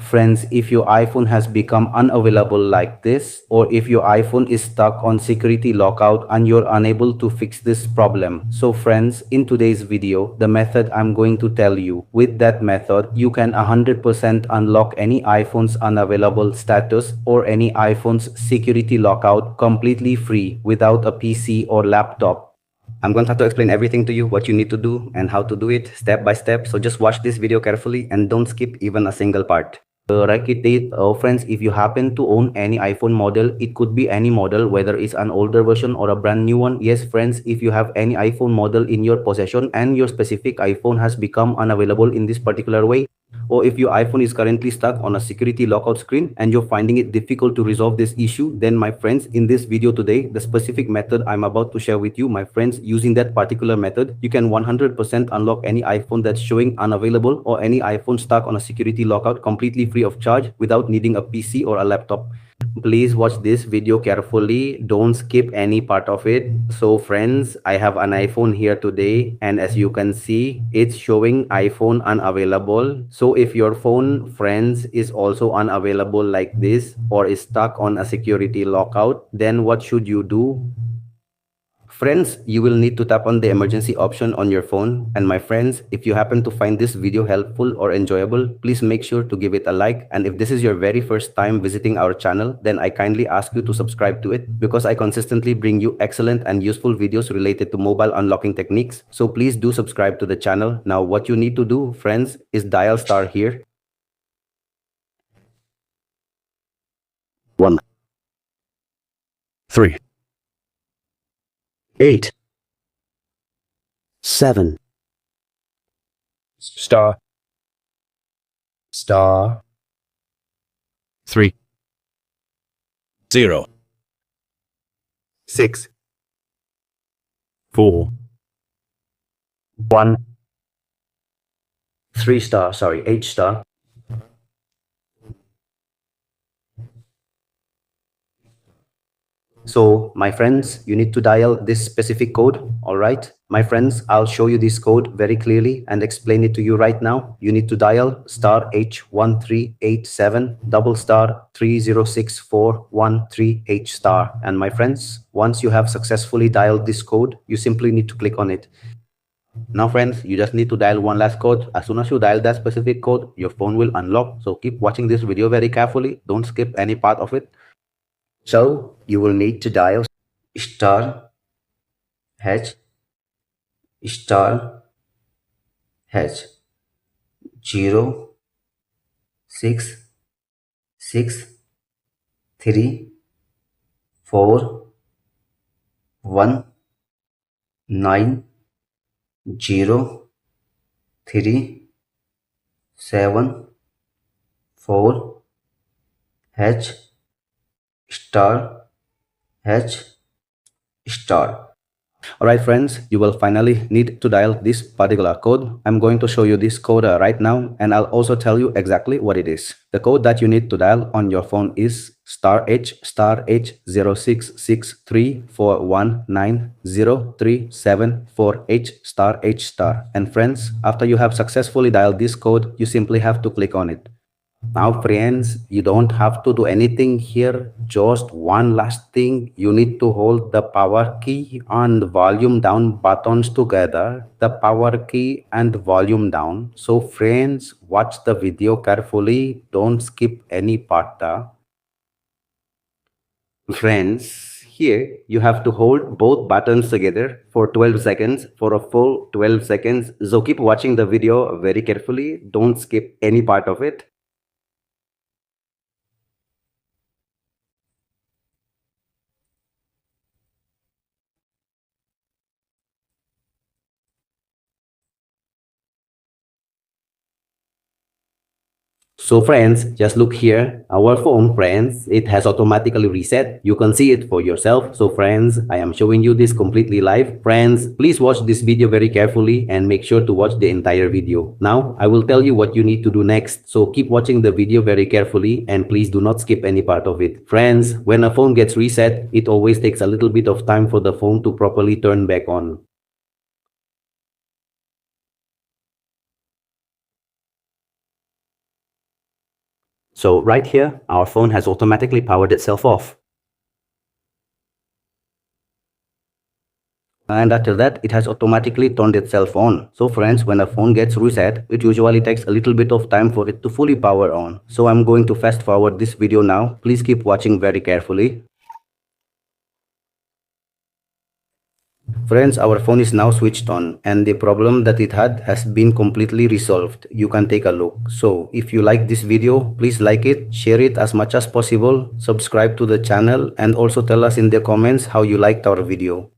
Friends, if your iPhone has become unavailable like this, or if your iPhone is stuck on security lockout and you're unable to fix this problem. So friends, in today's video, the method I'm going to tell you, with that method, you can 100% unlock any iPhone's unavailable status or any iPhone's security lockout completely free without a PC or laptop. I'm going to have to explain everything to you, what you need to do and how to do it step by step. So just watch this video carefully and don't skip even a single part. Like it did, friends, if you happen to own any iPhone model, it could be any model, whether it's an older version or a brand new one. Yes, friends, if you have any iPhone model in your possession and your specific iPhone has become unavailable in this particular way, or if your iPhone is currently stuck on a security lockout screen and you're finding it difficult to resolve this issue, then my friends, in this video today, the specific method I'm about to share with you, my friends, using that particular method, you can 100% unlock any iPhone that's showing unavailable or any iPhone stuck on a security lockout completely free of charge without needing a PC or a laptop. Please watch this video carefully, don't skip any part of it. So friends, I have an iPhone here today, and as you can see, it's showing iPhone unavailable. So if your phone, friends, is also unavailable like this or is stuck on a security lockout, then what should you do? Friends, you will need to tap on the emergency option on your phone. And my friends, if you happen to find this video helpful or enjoyable, please make sure to give it a like. And if this is your very first time visiting our channel, then I kindly ask you to subscribe to it, because I consistently bring you excellent and useful videos related to mobile unlocking techniques. So please do subscribe to the channel. Now what you need to do, friends, is dial star here. 1, 3, 8, 7, star, star, 3, 0, 6, 4, 1, 3 star, sorry, 8 star, So my friends, you need to dial this specific code. All right, my friends, I'll show you this code very clearly and explain it to you right now. You need to dial star H1387 double star 306413 star. And my friends, once you have successfully dialed this code, you simply need to click on it. Now friends, you just need to dial one last code. As soon as you dial that specific code, your phone will unlock. So keep watching this video very carefully. Don't skip any part of it. So you will need to dial star H star H 0 6 6 3 4 1 9 0 3 7 4 H star H star. Alright friends, you will finally need to dial this particular code. I'm going to show you this code right now, and I'll also tell you exactly what it is. The code that you need to dial on your phone is star H 066341903748 star H star. And friends, after you have successfully dialed this code, you simply have to click on it. Now friends, you don't have to do anything here. Just one last thing, you need to hold the power key and volume down buttons together, the power key and volume down. So friends, watch the video carefully, don't skip any part. Friends, here you have to hold both buttons together for 12 seconds, for a full 12 seconds. So keep watching the video very carefully, don't skip any part of it. So friends, just look here. Our phone, friends, it has automatically reset. You can see it for yourself. So friends, I am showing you this completely live. Friends, please watch this video very carefully and make sure to watch the entire video. Now, I will tell you what you need to do next. So keep watching the video very carefully and please do not skip any part of it. Friends, when a phone gets reset, it always takes a little bit of time for the phone to properly turn back on. So right here, our phone has automatically powered itself off. And after that, it has automatically turned itself on. So friends, when a phone gets reset, it usually takes a little bit of time for it to fully power on. So I'm going to fast forward this video now. Please keep watching very carefully. Friends, our phone is now switched on and the problem that it had has been completely resolved. You can take a look. So if you like this video, please like it, share it as much as possible, subscribe to the channel, and also tell us in the comments how you liked our video.